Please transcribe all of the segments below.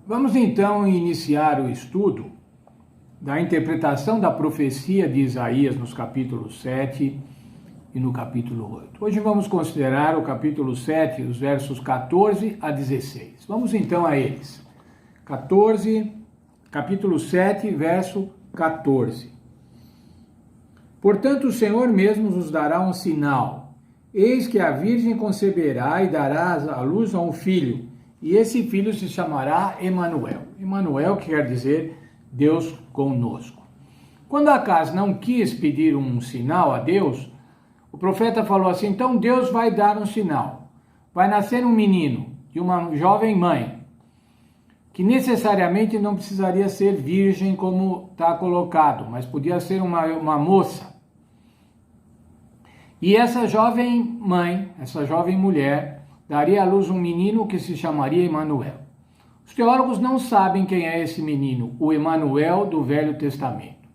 Vamos então iniciar o estudo da interpretação da profecia de Isaías nos capítulos 7 e no capítulo 8. Hoje vamos considerar o capítulo 7, os versos 14 a 16. Vamos então a eles. Capítulo 7, verso 14. Portanto, o Senhor mesmo nos dará um sinal. Eis que a Virgem conceberá e dará à luz a um filho, e esse filho se chamará Emanuel. Emanuel quer dizer Deus conosco. Quando Acás não quis pedir um sinal a Deus, o profeta falou assim: então Deus vai dar um sinal. Vai nascer um menino de uma jovem mãe, que necessariamente não precisaria ser virgem como está colocado, mas podia ser uma moça. E essa jovem mãe, essa jovem mulher, daria à luz um menino que se chamaria Emanuel. Os teólogos não sabem quem é esse menino, o Emanuel do Velho Testamento.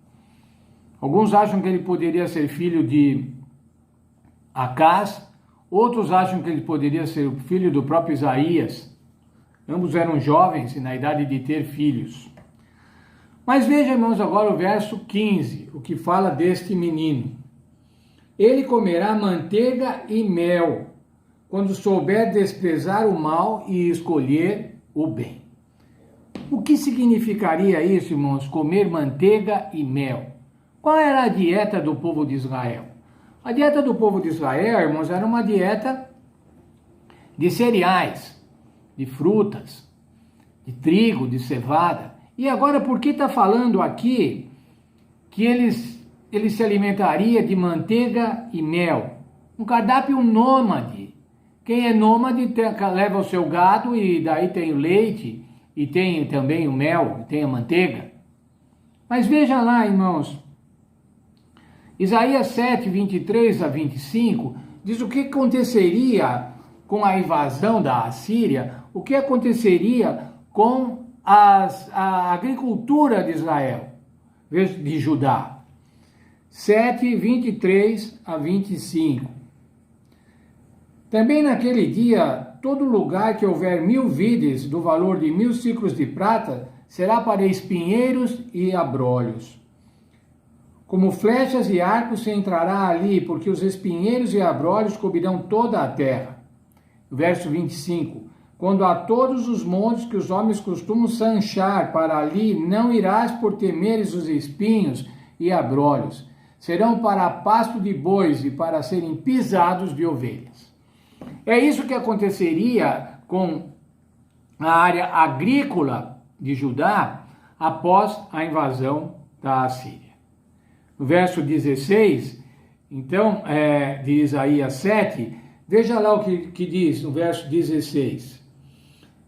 Alguns acham que ele poderia ser filho de Acás, outros acham que ele poderia ser o filho do próprio Isaías. Ambos eram jovens e na idade de ter filhos. Mas veja, irmãos, agora o verso 15, o que fala deste menino. Ele comerá manteiga e mel, quando souber desprezar o mal e escolher o bem. O que significaria isso, irmãos, comer manteiga e mel? Qual era a dieta do povo de Israel? A dieta do povo de Israel, irmãos, era uma dieta de cereais, de frutas, de trigo, de cevada. E agora, por que está falando aqui que eles se alimentaria de manteiga e mel? Um cardápio nômade. Quem é nômade leva o seu gado e daí tem o leite e tem também o mel, tem a manteiga. Mas veja lá, irmãos, Isaías 7, 23 a 25, diz o que aconteceria com a invasão da Assíria, o que aconteceria com a agricultura de Israel, de Judá. 7, 23 a 25. Também naquele dia, todo lugar que houver 1000 vides do valor de 1000 siclos de prata, será para espinheiros e abrolhos. Como flechas e arcos se entrará ali, porque os espinheiros e abrolhos cobrirão toda a terra. Verso 25. Quando a todos os montes que os homens costumam sanchar para ali, não irás por temeres os espinhos e abrolhos. Serão para pasto de bois e para serem pisados de ovelhas. É isso que aconteceria com a área agrícola de Judá após a invasão da Assíria. No verso 16, então, de Isaías 7, veja lá o que diz no verso 16.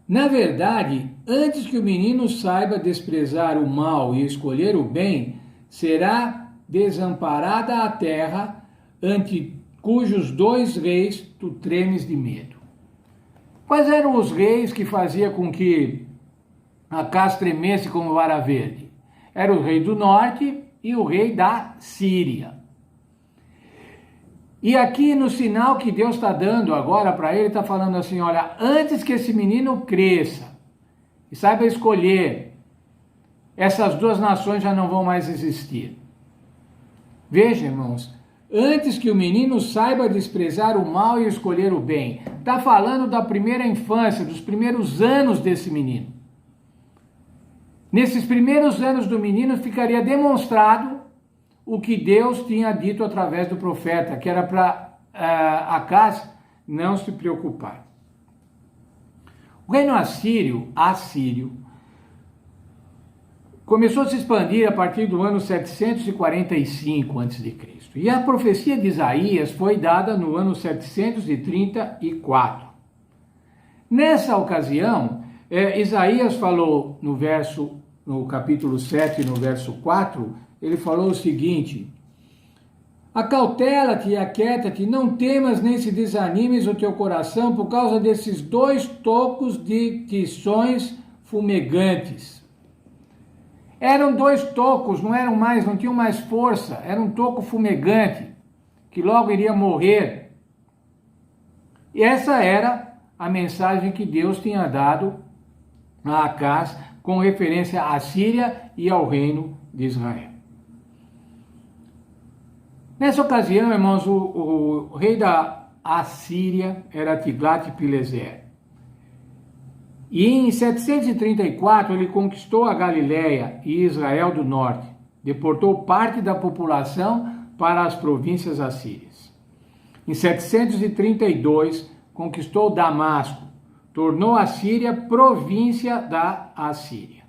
Na verdade, antes que o menino saiba desprezar o mal e escolher o bem, será desamparada a terra ante cujos 2 reis tu tremes de medo. Quais eram os reis que faziam com que Acás tremesse como vara verde? Era o rei do norte e o rei da Síria. E aqui no sinal que Deus está dando agora para ele, está falando assim, olha, antes que esse menino cresça e saiba escolher, essas 2 nações já não vão mais existir. Veja, irmãos, antes que o menino saiba desprezar o mal e escolher o bem. Está falando da primeira infância, dos primeiros anos desse menino. Nesses primeiros anos do menino ficaria demonstrado o que Deus tinha dito através do profeta, que era para Acás não se preocupar. O reino assírio, começou a se expandir a partir do ano 745 a.C. E a profecia de Isaías foi dada no ano 734. Nessa ocasião, Isaías falou no capítulo 7, no verso 4, ele falou o seguinte: acautela-te e aquieta-te, não temas nem se desanimes o teu coração por causa desses 2 tocos de tições fumegantes. Eram 2 tocos, não tinham mais força, era um toco fumegante, que logo iria morrer. E essa era a mensagem que Deus tinha dado a Acaz, com referência à Síria e ao reino de Israel. Nessa ocasião, irmãos, o rei da Assíria era Tiglat-Pileser. E em 734 ele conquistou a Galiléia e Israel do norte, deportou parte da população para as províncias assírias. Em 732 conquistou Damasco, tornou a Síria província da Assíria.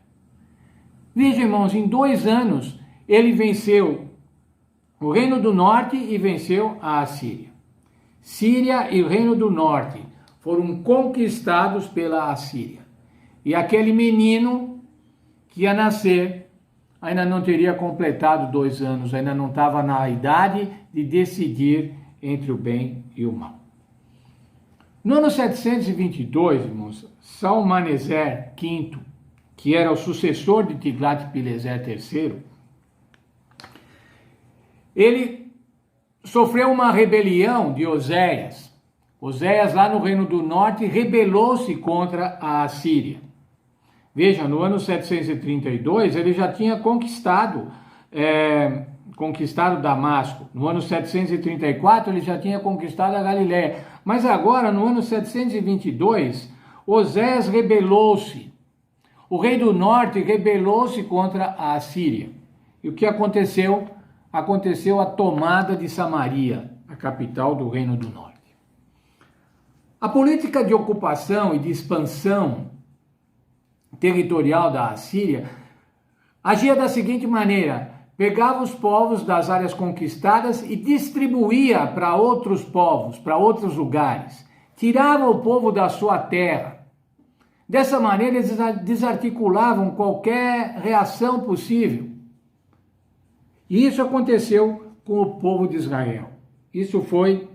Veja, irmãos, em 2 anos ele venceu o reino do norte e venceu a Assíria. Síria e o reino do norte foram conquistados pela Assíria. E aquele menino que ia nascer ainda não teria completado 2 anos, ainda não estava na idade de decidir entre o bem e o mal. No ano 722, irmãos, Salmaneser V, que era o sucessor de Tiglat-Pileser III, ele sofreu uma rebelião de Oséias. Oséias, lá no Reino do Norte, rebelou-se contra a Assíria. Veja, no ano 732, ele já tinha conquistado Damasco. No ano 734, ele já tinha conquistado a Galiléia. Mas agora, no ano 722, Oséias rebelou-se. O rei do norte rebelou-se contra a Assíria. E o que aconteceu? Aconteceu a tomada de Samaria, a capital do Reino do Norte. A política de ocupação e de expansão territorial da Assíria agia da seguinte maneira: pegava os povos das áreas conquistadas e distribuía para outros povos, para outros lugares. Tirava o povo da sua terra. Dessa maneira, eles desarticulavam qualquer reação possível. E isso aconteceu com o povo de Israel. Isso foi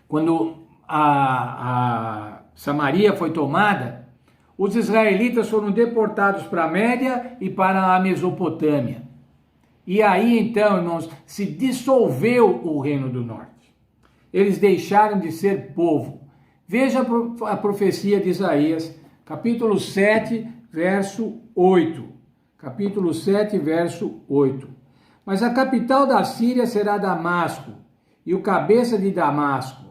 quando a Samaria foi tomada. Os israelitas foram deportados para a Média e para a Mesopotâmia. E aí, então, irmãos, se dissolveu o Reino do Norte. Eles deixaram de ser povo. Veja a profecia de Isaías, capítulo 7, verso 8. Capítulo 7, verso 8. Mas a capital da Síria será Damasco, e o cabeça de Damasco,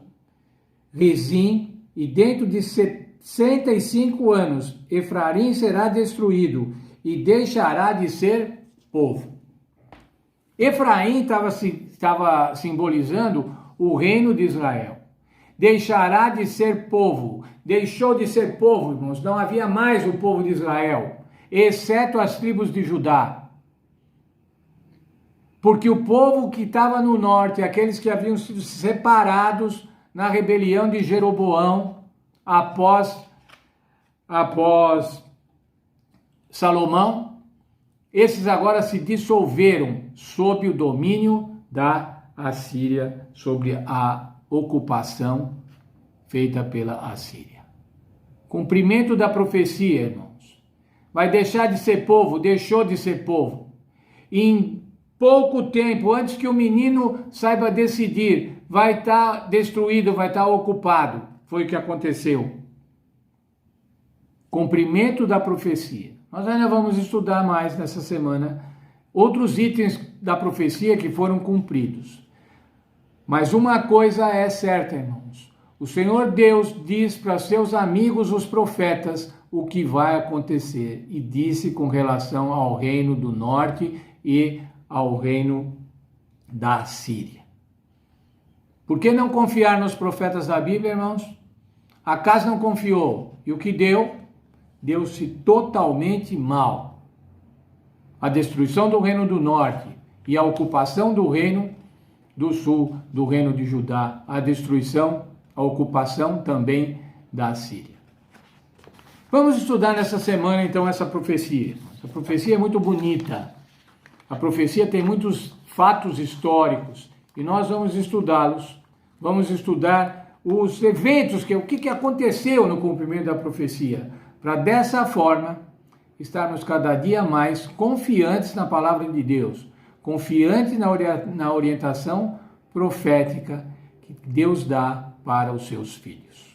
Rezim, e dentro de 65 anos, Efraim será destruído e deixará de ser povo. Efraim estava simbolizando o reino de Israel. Deixará de ser povo. Deixou de ser povo, irmãos. Não havia mais o povo de Israel, exceto as tribos de Judá. Porque o povo que estava no norte, aqueles que haviam sido separados na rebelião de Jeroboão, após Salomão, esses agora se dissolveram sob o domínio da Assíria, sobre a ocupação feita pela Assíria. Cumprimento da profecia, irmãos. Vai deixar de ser povo, deixou de ser povo. Em pouco tempo, antes que o menino saiba decidir, vai estar destruído, vai estar ocupado. Foi o que aconteceu. Cumprimento da profecia. Nós ainda vamos estudar mais nessa semana outros itens da profecia que foram cumpridos. Mas uma coisa é certa, irmãos. O Senhor Deus diz para seus amigos, os profetas, o que vai acontecer. E disse com relação ao reino do norte e ao reino da Síria. Por que não confiar nos profetas da Bíblia, irmãos? Acaz não confiou. E o que deu? Deu-se totalmente mal. A destruição do reino do norte e a ocupação do reino do sul, do reino de Judá, a destruição, a ocupação também da Síria. Vamos estudar nessa semana então essa profecia. Essa profecia é muito bonita. A profecia tem muitos fatos históricos e nós vamos estudá-los. Vamos estudar os eventos, o que aconteceu no cumprimento da profecia, para dessa forma estarmos cada dia mais confiantes na palavra de Deus, confiantes na orientação profética que Deus dá para os seus filhos.